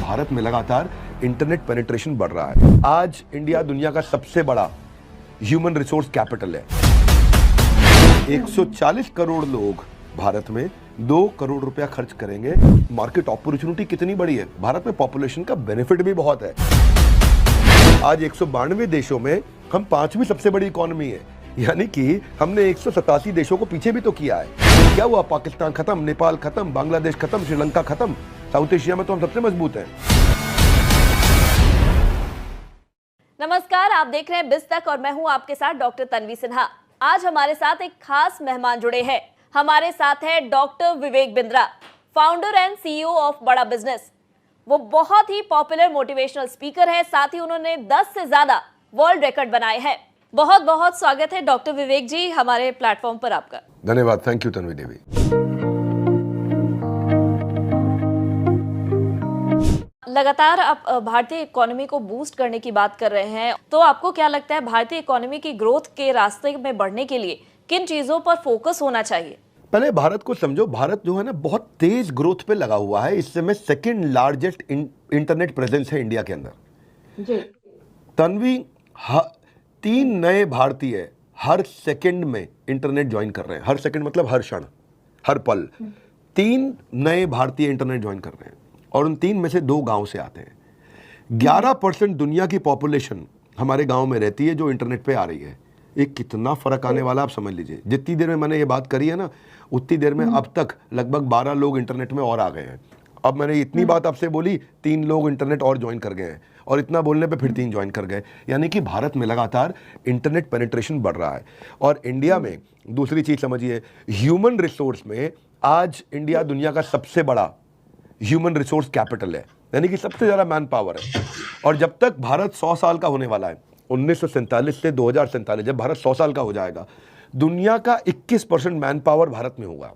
भारत में लगातार internet penetration बढ़ रहा है। आज इंडिया दुनिया का सबसे बड़ा ह्यूमन रिसोर्स कैपिटल है। 140 करोड़ लोग भारत में 2 करोड़ रुपया खर्च करेंगे। मार्केट अपॉर्चुनिटी कितनी बड़ी है, भारत में पॉपुलेशन का बेनिफिट भी बहुत है। आज 192 देशों में हम 5वीं सबसे बड़ी इकोनॉमी है, यानी कि हमने 187 देशों को पीछे भी तो किया है। क्या हुआ, पाकिस्तान खत्म, नेपाल खत्म, बांग्लादेश खत्म, श्रीलंका खत्म, साउथ एशिया में तो हम सबसे मजबूत हैं। नमस्कार, आप देख रहे हैं बिज तक और मैं हूं आपके साथ डॉक्टर तन्वी सिन्हा। आज हमारे साथ एक खास मेहमान जुड़े हैं। हमारे साथ है doctor Vivek Bindra, founder and CEO of बड़ा बिजनेस। वो बहुत ही पॉपुलर मोटिवेशनल स्पीकर है, साथ ही उन्होंने 10 से ज्यादा वर्ल्ड रिकॉर्ड बनाए हैं। बहुत बहुत स्वागत है डॉक्टर विवेक जी हमारे प्लेटफॉर्म पर आपका। धन्यवाद, थैंक यू तन्वी देवी। लगातार आप भारतीय इकोनॉमी को बूस्ट करने की बात कर रहे हैं, तो आपको क्या लगता है भारतीय इकोनॉमी की ग्रोथ के रास्ते में बढ़ने के लिए किन चीजों पर फोकस होना चाहिए? पहले भारत को समझो, भारत जो है ना बहुत तेज ग्रोथ पे लगा हुआ है। इस समय सेकंड लार्जेस्ट इंटरनेट प्रेजेंस है इंडिया के अंदर जी। तन्वी, 3 नए भारतीय हर सेकंड में इंटरनेट ज्वाइन कर रहे हैं। हर सेकंड मतलब हर क्षण, हर पल 3 नए भारतीय इंटरनेट ज्वाइन कर रहे हैं, और उन 3 में से 2 गांव से आते हैं। 11% दुनिया की पॉपुलेशन हमारे गांव में रहती है जो इंटरनेट पे आ रही है। एक कितना फर्क आने वाला आप समझ लीजिए। जितनी देर में मैंने ये बात करी है ना, उतनी देर में अब तक लगभग 12 लोग इंटरनेट में और आ गए हैं। अब मैंने इतनी बात आपसे बोली, 3 लोग इंटरनेट और ज्वाइन कर गए हैं, और इतना बोलने पे फिर 3 ज्वाइन कर गए। यानी कि भारत में लगातार इंटरनेट पेनिट्रेशन बढ़ रहा है। और इंडिया में दूसरी चीज समझिए, ह्यूमन रिसोर्स में आज इंडिया दुनिया का सबसे बड़ा ह्यूमन रिसोर्स कैपिटल है, यानी कि सबसे ज्यादा मैन पावर है। और जब तक भारत 100 साल का होने वाला है, 1947 से 2047, जब भारत 100 साल का हो जाएगा, दुनिया का 21% मैन पावर भारत में होगा।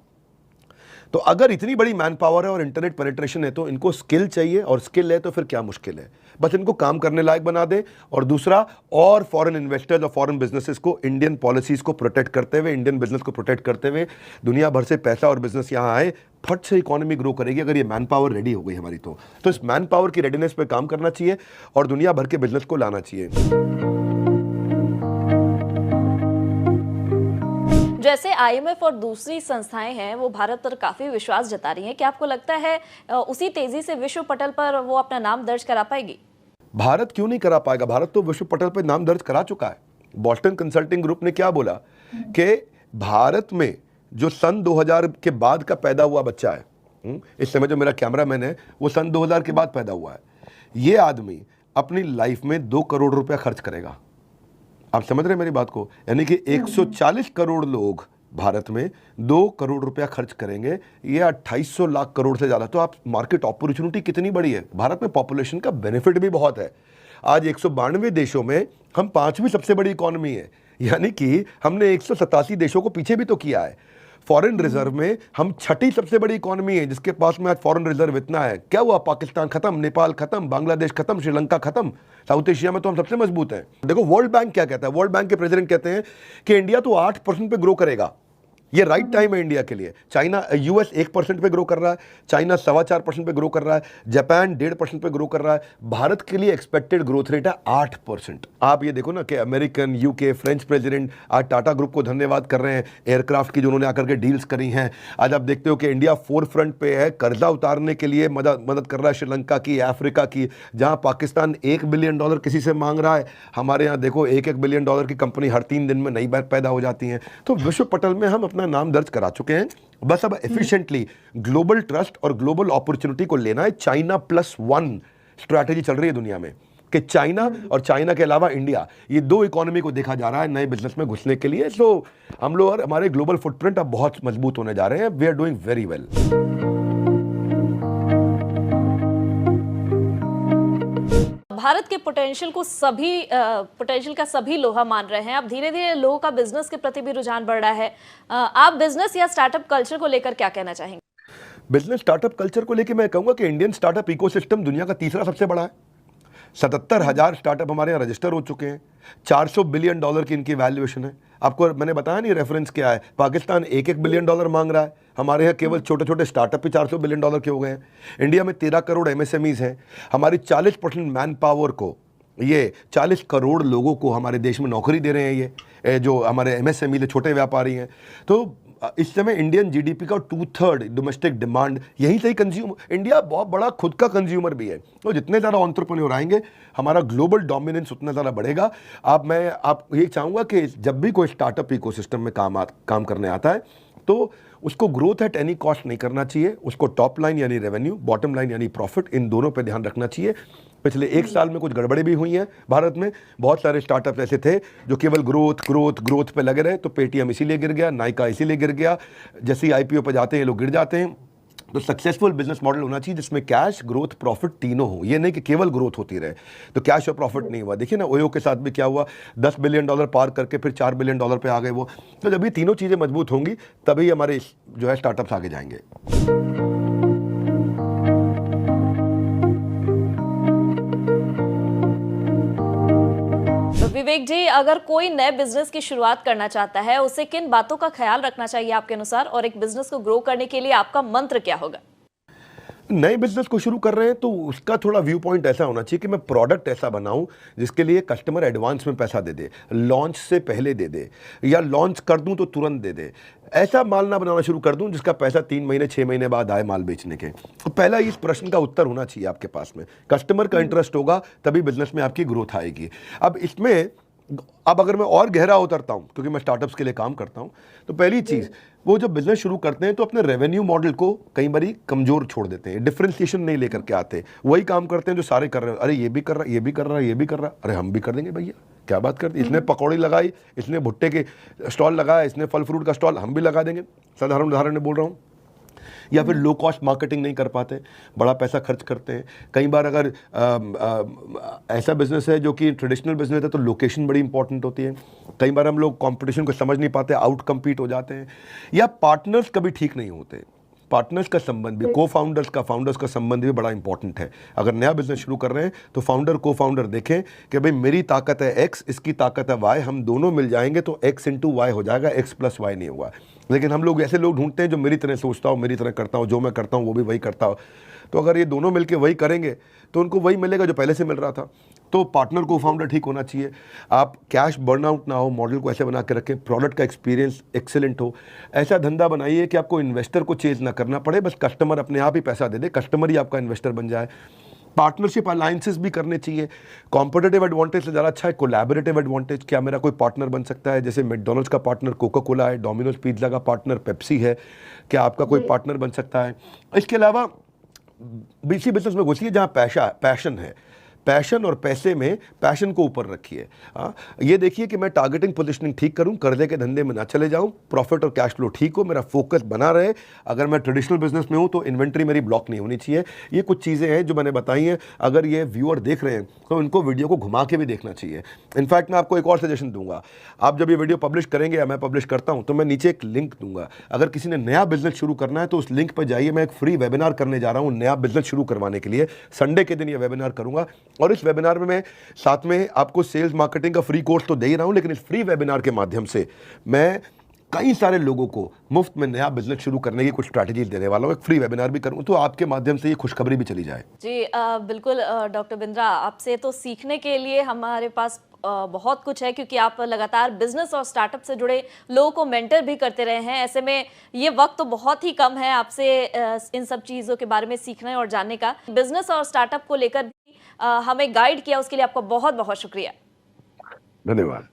तो अगर इतनी बड़ी मैन पावर है और इंटरनेट पेनिट्रेशन है, तो इनको स्किल चाहिए, और स्किल है तो फिर क्या मुश्किल है, बस इनको काम करने लायक बना दे। और दूसरा, और फॉरेन इन्वेस्टर्स और फॉरेन बिजनेसेस को इंडियन पॉलिसीज को प्रोटेक्ट करते हुए, इंडियन बिजनेस को प्रोटेक्ट करते हुए दुनिया भर से पैसा और बिजनेस यहाँ आए, फट से इकोनॉमी ग्रो करेगी। अगर ये मैन पावर रेडी हो गई हमारी, तो इस मैन पावर की रेडीनेस पे काम करना चाहिए और दुनिया भर के बिजनेस को लाना चाहिए। जैसे आईएमएफ और दूसरी संस्थाएं हैं, वो भारत पर काफी विश्वास जता रही हैं। क्या आपको लगता है उसी तेजी से विश्व पटल पर वो अपना नाम दर्ज करा पाएगी? भारत क्यों नहीं करा पाएगा? भारत तो विश्व पटल पर नाम दर्ज करा चुका है। बॉस्टन कंसल्टिंग ग्रुप ने क्या बोला कि भारत में जो सन 2000 के बाद का पैदा हुआ बच्चा है, इस समय जो मेरा कैमरामैन है वो सन 2000 के बाद पैदा हुआ है, ये आदमी अपनी लाइफ में 2 करोड़ रुपया खर्च करेगा। आप समझ रहे हैं मेरी बात को? यानी कि 140 करोड़ लोग भारत में 2 करोड़ रुपया खर्च करेंगे, ये 2800 लाख करोड़ से ज्यादा। तो आप मार्केट अपॉर्चुनिटी कितनी बड़ी है, भारत में पॉपुलेशन का बेनिफिट भी बहुत है। आज 192 देशों में हम 5वीं सबसे बड़ी इकोनॉमी है, यानी कि हमने 187 देशों को पीछे भी तो किया है। फॉरेन रिजर्व में हम 6ठी सबसे बड़ी इकोनॉमी है, जिसके पास में आज फॉरेन रिजर्व इतना है। क्या हुआ, पाकिस्तान खत्म, नेपाल खत्म, बांग्लादेश खत्म, श्रीलंका खत्म, साउथ एशिया में तो हम सबसे मजबूत हैं। देखो वर्ल्ड बैंक क्या कहता है, वर्ल्ड बैंक के प्रेसिडेंट कहते हैं कि इंडिया तो 8% पे ग्रो करेगा। ये राइट टाइम है इंडिया के लिए। चाइना, यूएस 1% पे ग्रो कर रहा है, चाइना 4.25% पे ग्रो कर रहा है, जापान 1.5% पे ग्रो कर रहा है। भारत के लिए एक्सपेक्टेड ग्रोथ रेट है 8%। आप ये देखो ना कि अमेरिकन, यूके, फ्रेंच प्रेसिडेंट आज टाटा ग्रुप को धन्यवाद कर रहे हैं एयरक्राफ्ट की, जो उन्होंने आकर के डील्स करी हैं। आज आप देखते हो कि इंडिया फोरफ्रंट पे है, कर्जा उतारने के लिए मदद कर रहा है श्रीलंका की, अफ्रीका की। जहां पाकिस्तान $1 बिलियन किसी से मांग रहा है, हमारे यहाँ देखो $1 बिलियन की कंपनी हर 3 दिन में नई बार पैदा हो जाती है। तो विश्व पटल में हम अपना नाम दर्ज करा चुके हैं। बस अब एफिशिएंटली ग्लोबल ट्रस्ट और ग्लोबल अपॉर्चुनिटी को लेना है। चाइना +1 स्ट्रैटेजी चल रही है दुनिया में, कि चाइना और चाइना के अलावा इंडिया, ये 2 इकोनॉमी को देखा जा रहा है नए बिजनेस में घुसने के लिए। सो हम लोग और हमारे ग्लोबल फुटप्रिंट अब बहुत मजबूत होने जा रहे हैं। We are doing very well. Bharat के पोटेंशियल का सभी लोहा मान रहे हैं। अब धीरे धीरे लोगों का बिजनेस के प्रति भी रुझान बढ़ रहा है। आप बिजनेस या स्टार्टअप कल्चर को लेकर क्या कहना चाहेंगे? बिजनेस स्टार्टअप कल्चर को लेकर मैं कहूंगा कि इंडियन स्टार्टअप इकोसिस्टम दुनिया का तीसरा सबसे बड़ा है। 77,000 स्टार्टअप हमारे यहाँ रजिस्टर हो चुके हैं। $400 बिलियन की इनकी वैल्यूएशन है। आपको मैंने बताया नहीं रेफरेंस क्या है, पाकिस्तान $1 बिलियन मांग रहा है, हमारे यहाँ केवल छोटे छोटे स्टार्टअप ही $400 बिलियन के हो गए हैं। इंडिया में 13 करोड़ MSMEs हैं। हमारी 40% मैन पावर को, ये 40 करोड़ लोगों को हमारे देश में नौकरी दे रहे हैं ये जो हमारे MSME छोटे व्यापारी हैं। तो इस समय इंडियन GDP का 2/3 डोमेस्टिक डिमांड यहीं से ही कंज्यूमर, इंडिया बहुत बड़ा खुद का कंज्यूमर भी है। तो जितने ज़्यादा एंटरप्रेन्योर आएंगे हमारा ग्लोबल डोमिनेंस उतना ज़्यादा बढ़ेगा। मैं ये चाहूँगा कि जब भी कोई स्टार्टअप इकोसिस्टम में काम करने आता है तो उसको ग्रोथ एट एनी कॉस्ट नहीं करना चाहिए। उसको टॉप लाइन यानी रेवेन्यू, बॉटम लाइन यानी प्रॉफिट, इन दोनों पे ध्यान रखना चाहिए। पिछले 1 साल में कुछ गड़बड़ी भी हुई हैं भारत में। बहुत सारे स्टार्टअप ऐसे थे जो केवल ग्रोथ पे लगे रहे। तो पेटीएम इसीलिए गिर गया, नाइका इसीलिए गिर गया। जैसे ही IPO पे जाते हैं ये लोग गिर जाते हैं। तो सक्सेसफुल बिजनेस मॉडल होना चाहिए जिसमें कैश, ग्रोथ, प्रॉफिट तीनों हो। ये नहीं कि केवल ग्रोथ होती रहे तो कैश और प्रॉफिट नहीं हुआ। देखिए ना ओयो के साथ भी क्या हुआ, $10 बिलियन पार करके फिर $4 बिलियन पे आ गए वो। तो जब ये तीनों चीज़ें मजबूत होंगी तभी हमारे जो है स्टार्टअप्स आगे जाएंगे। विवेक जी, अगर कोई नए बिजनेस की शुरुआत करना चाहता है उसे किन बातों का ख्याल रखना चाहिए आपके अनुसार, और एक बिजनेस को ग्रो करने के लिए आपका मंत्र क्या होगा? नए बिजनेस को शुरू कर रहे हैं तो उसका थोड़ा व्यू पॉइंट ऐसा होना चाहिए कि मैं प्रोडक्ट ऐसा बनाऊं जिसके लिए कस्टमर एडवांस में पैसा दे दे, लॉन्च से पहले दे दे, या लॉन्च कर दूं तो तुरंत दे दे। ऐसा माल ना बनाना शुरू कर दूं जिसका पैसा 3 महीने 6 महीने बाद आए माल बेचने के। तो पहला इस प्रश्न का उत्तर होना चाहिए आपके पास में। कस्टमर का इंटरेस्ट होगा तभी बिजनेस में आपकी ग्रोथ आएगी। अब अगर मैं और गहरा उतरता हूं, क्योंकि मैं स्टार्टअप्स के लिए काम करता हूं, तो पहली चीज वो जब बिजनेस शुरू करते हैं तो अपने रेवेन्यू मॉडल को कई बारी कमजोर छोड़ देते हैं। डिफरेंशिएशन नहीं लेकर के आते, वही काम करते हैं जो सारे कर रहे हैं। अरे ये भी कर रहा है, ये भी कर रहा है, ये भी कर रहा है, अरे हम भी कर देंगे भैया, क्या बात करते। इसने पकौड़ी लगाई, इसने भुट्टे के स्टॉल लगाया, इसने फल फ्रूट का स्टॉल, हम भी लगा देंगे। साधारण उदाहरण में बोल रहा हूँ। या फिर लो कॉस्ट मार्केटिंग नहीं कर पाते, बड़ा पैसा खर्च करते हैं। कई बार अगर ऐसा बिजनेस है जो कि ट्रेडिशनल बिजनेस है तो लोकेशन बड़ी इंपॉर्टेंट होती है। कई बार हम लोग कंपटीशन को समझ नहीं पाते, आउट कम्पीट हो जाते हैं। या पार्टनर्स कभी ठीक नहीं होते। पार्टनर्स का संबंध भी, फाउंडर्स का संबंध भी बड़ा इंपॉर्टेंट है। अगर नया बिजनेस शुरू कर रहे हैं तो फाउंडर देखें कि भाई मेरी ताकत है X, इसकी ताकत है Y, हम दोनों मिल जाएंगे तो X × Y हो जाएगा, X + Y नहीं होगा। लेकिन हम लोग ऐसे लोग ढूंढते हैं जो मेरी तरह सोचता हूँ, मेरी तरह करता हूँ, जो मैं करता हूँ वो भी वही करता हूँ। तो अगर ये दोनों मिलके वही करेंगे तो उनको वही मिलेगा जो पहले से मिल रहा था। तो पार्टनर को फाउंडर ठीक होना चाहिए। आप कैश बर्नआउट ना हो, मॉडल को ऐसे बना के रखें, प्रोडक्ट का एक्सपीरियंस एक्सेलेंट हो। ऐसा धंधा बनाइए कि आपको इन्वेस्टर को चेज ना करना पड़े, बस कस्टमर अपने आप ही पैसा दे दे, कस्टमर ही आपका इन्वेस्टर बन जाए। पार्टनरशिप अलायंसेस भी करने चाहिए। कॉम्पिटिटिव एडवांटेज से ज़्यादा अच्छा है कोलैबोरेटिव एडवांटेज। क्या मेरा कोई पार्टनर बन सकता है? जैसे मैकडॉनल्ड्स का पार्टनर कोका कोला है, डोमिनोज पिज्ज़ा का पार्टनर पेप्सी है। क्या आपका कोई पार्टनर बन सकता है? इसके अलावा इसी बिजनेस में घुसिए जहाँ पैशन है। पैशन और पैसे में पैशन को ऊपर रखिए। ये देखिए कि मैं टारगेटिंग पोजीशनिंग ठीक करूं, कर्जे के धंधे में ना चले जाऊं, प्रॉफिट और कैश फ्लो ठीक हो, मेरा फोकस बना रहे। अगर मैं ट्रेडिशनल बिजनेस में हूं तो इन्वेंट्री मेरी ब्लॉक नहीं होनी चाहिए। ये कुछ चीज़ें हैं जो मैंने बताई हैं। अगर ये व्यूअर देख रहे हैं तो इनको वीडियो को घुमा के भी देखना चाहिए। इनफैक्ट मैं आपको एक और सजेशन दूंगा। आप जब ये वीडियो पब्लिश करेंगे या मैं पब्लिश करता हूँ तो मैं नीचे एक लिंक दूंगा। अगर किसी ने नया बिजनेस शुरू करना है तो उस लिंक पर जाइए। मैं एक फ्री वेबिनार करने जा रहा हूँ नया बिजनेस शुरू करवाने के लिए। संडे के दिन ये वेबिनार करूंगा और इस वेबिनार में साथ में आपको सेल्स मार्केटिंग का फ्री कोर्स तो दे ही रहा हूं, लेकिन इस फ्री वेबिनार के माध्यम से मैं कई सारे लोगों को मुफ्त में नया बिजनेस शुरू करने की कुछ स्ट्रैटेजी देने वाला हूं। एक फ्री वेबिनार भी करूं तो आपके माध्यम से ये खुशखबरी भी चली जाए। जी बिल्कुल डॉक्टर बिंद्रा, आपसे तो सीखने के लिए हमारे पास बहुत कुछ है, क्योंकि आप लगातार बिजनेस और स्टार्टअप से जुड़े लोगों को मेंटर भी करते रहे हैं। ऐसे में ये वक्त तो बहुत ही कम है आपसे इन सब चीज़ों के बारे में सीखने और जानने का। बिजनेस और स्टार्टअप को लेकर भी हमें गाइड किया, उसके लिए आपका बहुत बहुत शुक्रिया। धन्यवाद।